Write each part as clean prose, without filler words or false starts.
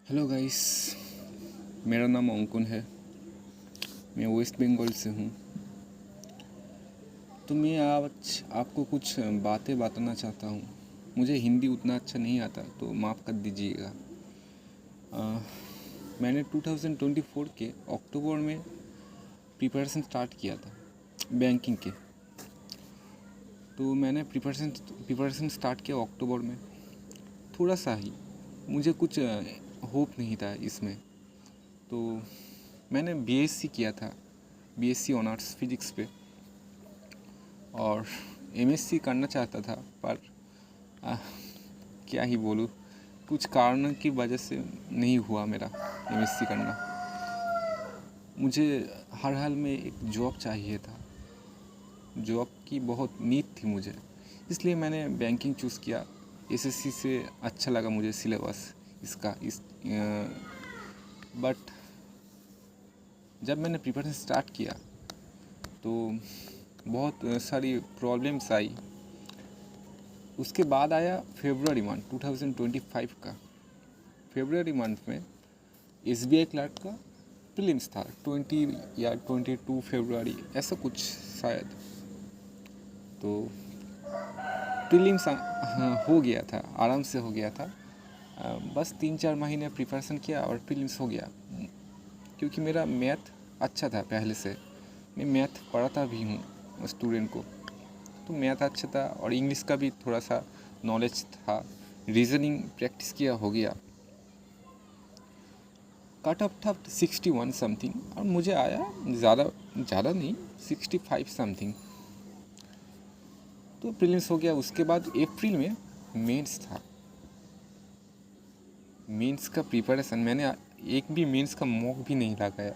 Hello guys, मेरा नाम अंकुन है। मैं वेस्ट बंगाल से हूँ। तो मैं आज आपको कुछ बातें बताना चाहता हूँ। मुझे हिंदी उतना अच्छा नहीं आता, तो माफ़ कर दीजिएगा। मैंने 2024 के अक्टूबर में प्रिपरेशन स्टार्ट किया था बैंकिंग के। तो मैंने प्रिपरेशन स्टार्ट किया अक्टूबर में। थोड़ा सा ही, मुझे कुछ होप नहीं था इसमें। तो मैंने बीएससी किया था, बीएससी ऑनर्स फिजिक्स पे, और एमएससी करना चाहता था, पर क्या ही बोलूँ, कुछ कारणों की वजह से नहीं हुआ मेरा एमएससी करना। मुझे हर हाल में एक जॉब चाहिए था, जॉब की बहुत नीड थी मुझे, इसलिए मैंने बैंकिंग चूज़ किया। एसएससी से अच्छा लगा मुझे सिलेबस इसका। बट जब मैंने प्रिपरेशन स्टार्ट किया तो बहुत सारी प्रॉब्लम्स आई। उसके बाद आया फरवरी मंथ 2025 का। फरवरी मंथ में एसबीआई क्लर्क का प्रीलिम्स था, 20 या 22 फरवरी ऐसा कुछ शायद। तो प्रीलिम्स हो गया था, आराम से हो गया था। बस 3-4 महीने प्रिपरेशन किया और प्रीलिम्स हो गया। क्योंकि मेरा मैथ अच्छा था पहले से, मैं मैथ पढ़ाता भी हूँ स्टूडेंट को, तो मैथ अच्छा था और इंग्लिश का भी थोड़ा सा नॉलेज था। रीजनिंग प्रैक्टिस किया, हो गया। कट ऑफ था 61 समथिंग, और मुझे आया ज़्यादा नहीं, 65 समथिंग। तो प्रीलिम्स हो गया। उसके बाद अप्रैल में मेंस था। मेंस का प्रिपरेशन, मैंने एक भी मेंस का मॉक भी नहीं लगाया।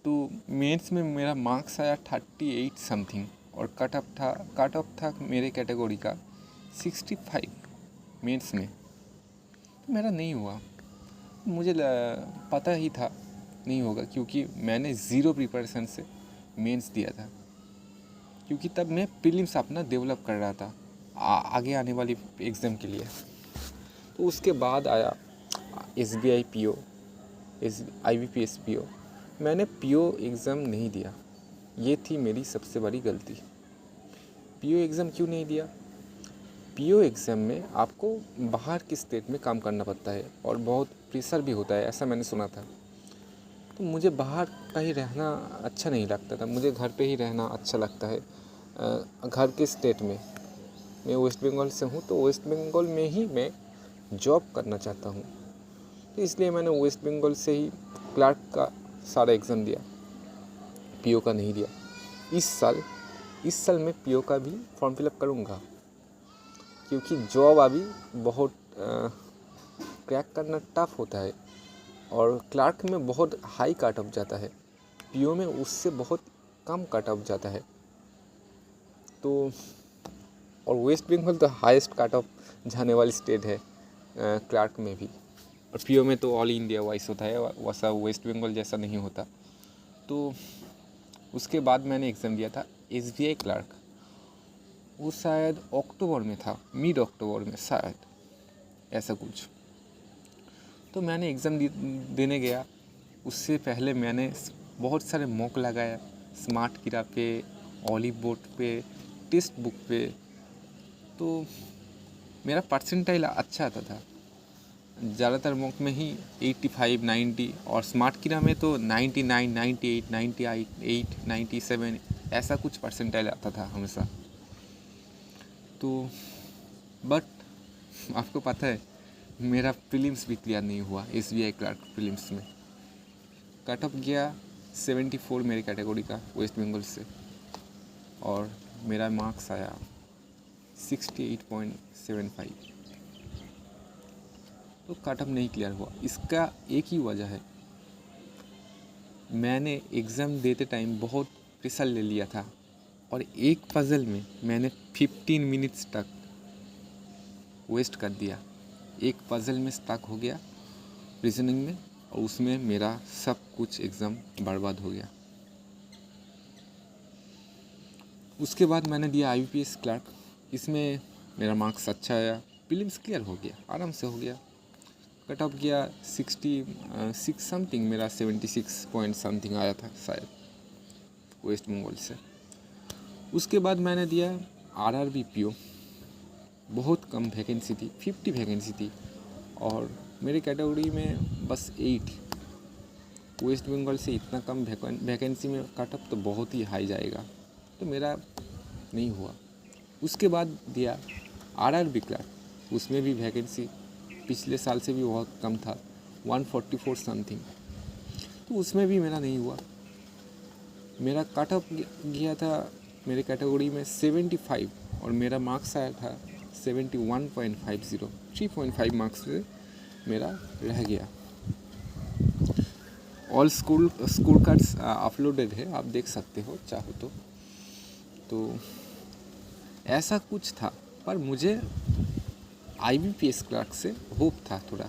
तो मेंस में मेरा मार्क्स आया 38 समथिंग, और कट ऑफ था मेरे कैटेगरी का 65 मेंस में। तो मेरा नहीं हुआ। मुझे पता ही था नहीं होगा, क्योंकि मैंने ज़ीरो प्रिपरेशन से मेंस दिया था। क्योंकि तब मैं प्रीलिम्स अपना डेवलप कर रहा था आगे आने वाली एग्ज़ाम के लिए। तो उसके बाद आया एसबीआई पीओ, आईबीपीएस पीओ। मैंने पीओ एग्ज़ाम नहीं दिया, ये थी मेरी सबसे बड़ी गलती। पीओ एग्ज़ाम क्यों नहीं दिया? पीओ एग्ज़ाम में आपको बाहर के स्टेट में काम करना पड़ता है और बहुत प्रेशर भी होता है, ऐसा मैंने सुना था। तो मुझे बाहर का ही रहना अच्छा नहीं लगता था, मुझे घर पे ही रहना अच्छा लगता है। घर के स्टेट में, मैं वेस्ट बंगाल से हूँ, तो वेस्ट बंगाल में ही मैं जॉब करना चाहता हूँ। तो इसलिए मैंने वेस्ट बंगाल से ही क्लर्क का सारा एग्ज़ाम दिया, पीओ का नहीं दिया। इस साल मैं पीओ का भी फॉर्म फिलअप करूँगा, क्योंकि जॉब अभी बहुत क्रैक करना टफ होता है, और क्लर्क में बहुत हाई कट ऑफ जाता है, पीओ में उससे बहुत कम कट ऑफ जाता है। तो और वेस्ट बंगाल तो हाईएस्ट कट ऑफ जाने वाली स्टेट है क्लर्क में भी, और पीओ में तो ऑल इंडिया वाइज होता है, वैसा वेस्ट बंगाल जैसा नहीं होता। तो उसके बाद मैंने एग्ज़ाम दिया था एसबीआई क्लर्क। वो शायद अक्टूबर में था, मिड अक्टूबर में शायद, ऐसा कुछ। तो मैंने एग्ज़ाम देने गया। उससे पहले मैंने बहुत सारे मॉक लगाया, स्मार्ट किरा पे, ऑलिव बोर्ड पे, टेक्स्ट बुक पे। तो मेरा परसेंटाइल अच्छा आता था। ज़्यादातर मॉक में ही 85, 90, और स्मार्ट किरा में तो 99, 98, 98, 97 ऐसा कुछ परसेंटाइल आता था हमेशा। तो बट आपको पता है, मेरा प्रीलिम्स भी क्लियर नहीं हुआ एसबीआई क्लर्क प्रीलिम्स में। कट ऑफ गया 74 मेरी कैटेगरी का वेस्ट बंगाल से, और मेरा मार्क्स आया 68.75। तो कट ऑफ नहीं क्लियर हुआ। इसका एक ही वजह है, मैंने एग्ज़ाम देते टाइम बहुत प्रेशर ले लिया था, और एक पज़ल में मैंने 15 मिनट्स तक वेस्ट कर दिया। एक पज़ल में स्टक हो गया रीजनिंग में, और उसमें मेरा सब कुछ एग्ज़ाम बर्बाद हो गया। उसके बाद मैंने दिया आईबीपीएस क्लर्क। इसमें मेरा मार्क्स अच्छा आया, प्रीलिम्स क्लियर हो गया, आराम से हो गया। कट ऑफ गया 66 समथिंग, मेरा 76 पॉइंट समथिंग आया था शायद वेस्ट बंगाल से। उसके बाद मैंने दिया RRB PO, बहुत कम वैकेंसी थी, 50 वैकेंसी थी और मेरे कैटेगरी में बस 8। वेस्ट बंगाल से इतना कम वैकेंसी में कट ऑफ तो बहुत ही हाई जाएगा, तो मेरा नहीं हुआ। उसके बाद दिया RRB क्लर्क, उसमें भी वैकेंसी पिछले साल से भी बहुत कम था, 144 समथिंग, तो उसमें भी मेरा नहीं हुआ। मेरा कट ऑफ गया था मेरे कैटेगरी में 75 और मेरा मार्क्स आया था 71.50, 3.5 मार्क्स से मेरा रह गया। ऑल स्कूल कार्ड्स अपलोडेड है, आप देख सकते हो चाहो तो ऐसा कुछ था। पर मुझे IBPS क्लर्क से होप था थोड़ा।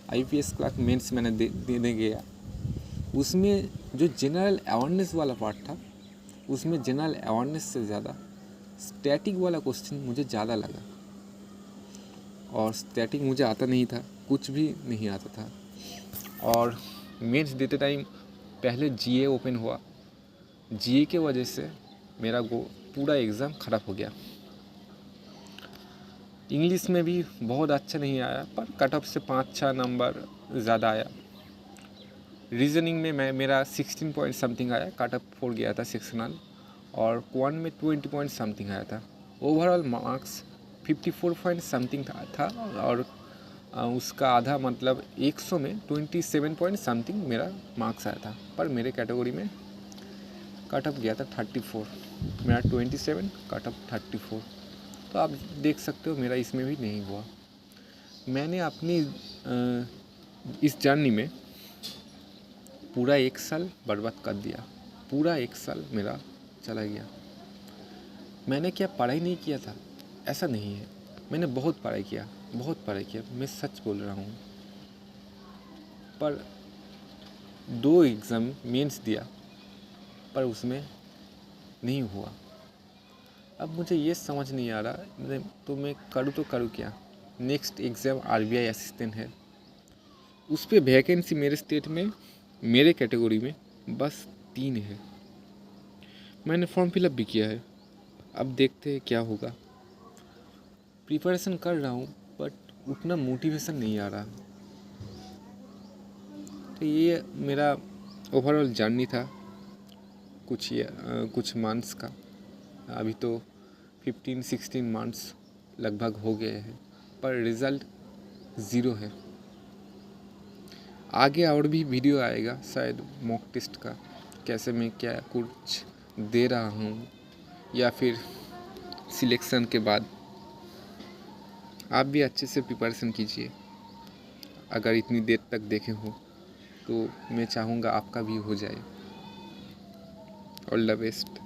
IBPS क्लर्क मेंस मैंने देने गया, उसमें जो जनरल अवेयरनेस वाला पार्ट था, उसमें जनरल अवेयरनेस से ज़्यादा स्टैटिक वाला क्वेश्चन मुझे ज़्यादा लगा, और स्टैटिक मुझे आता नहीं था, कुछ भी नहीं आता था। और मेंस देते टाइम पहले GA ओपन हुआ, GA के वजह से मेरा पूरा एग्ज़ाम ख़राब हो गया। इंग्लिश में भी बहुत अच्छा नहीं आया, पर कट ऑफ से 5-6 नंबर ज़्यादा आया। रीजनिंग में मेरा 16 पॉइंट समथिंग आया, कट ऑफ 4 गया था सेक्शनल, और क्वान में 20 पॉइंट समथिंग आया था। ओवरऑल मार्क्स 54 पॉइंट समथिंग था और उसका आधा मतलब 100 में 27 पॉइंट समथिंग मेरा मार्क्स आया था। पर मेरे कैटेगरी में कट ऑफ गया था 34, मेरा 27, कट ऑफ 34। तो आप देख सकते हो मेरा इसमें भी नहीं हुआ। मैंने अपनी इस जर्नी में पूरा 1 साल बर्बाद कर दिया, पूरा 1 साल मेरा चला गया। मैंने क्या पढ़ाई नहीं किया था, ऐसा नहीं है, मैंने बहुत पढ़ाई किया, मैं सच बोल रहा हूँ। पर 2 एग्ज़ाम मेंस दिया, पर उसमें नहीं हुआ। अब मुझे ये समझ नहीं आ रहा तो मैं करूँ क्या। नेक्स्ट एग्ज़ाम RBI असिस्टेंट है, उस पर वैकेंसी मेरे स्टेट में, मेरे कैटेगरी में बस 3 है। मैंने फॉर्म फिलअप भी किया है, अब देखते हैं क्या होगा। प्रिपरेशन कर रहा हूँ, बट उतना मोटिवेशन नहीं आ रहा। तो ये मेरा ओवरऑल जर्नी था कुछ मंथ्स का। अभी तो 15-16 मंथ्स लगभग हो गए हैं, पर रिज़ल्ट 0 है। आगे और भी वीडियो आएगा शायद मॉक टेस्ट का, कैसे मैं क्या कुछ दे रहा हूँ, या फिर सिलेक्शन के बाद। आप भी अच्छे से प्रिपरेशन कीजिए, अगर इतनी देर तक देखे हो तो मैं चाहूँगा आपका भी हो जाए। All the best.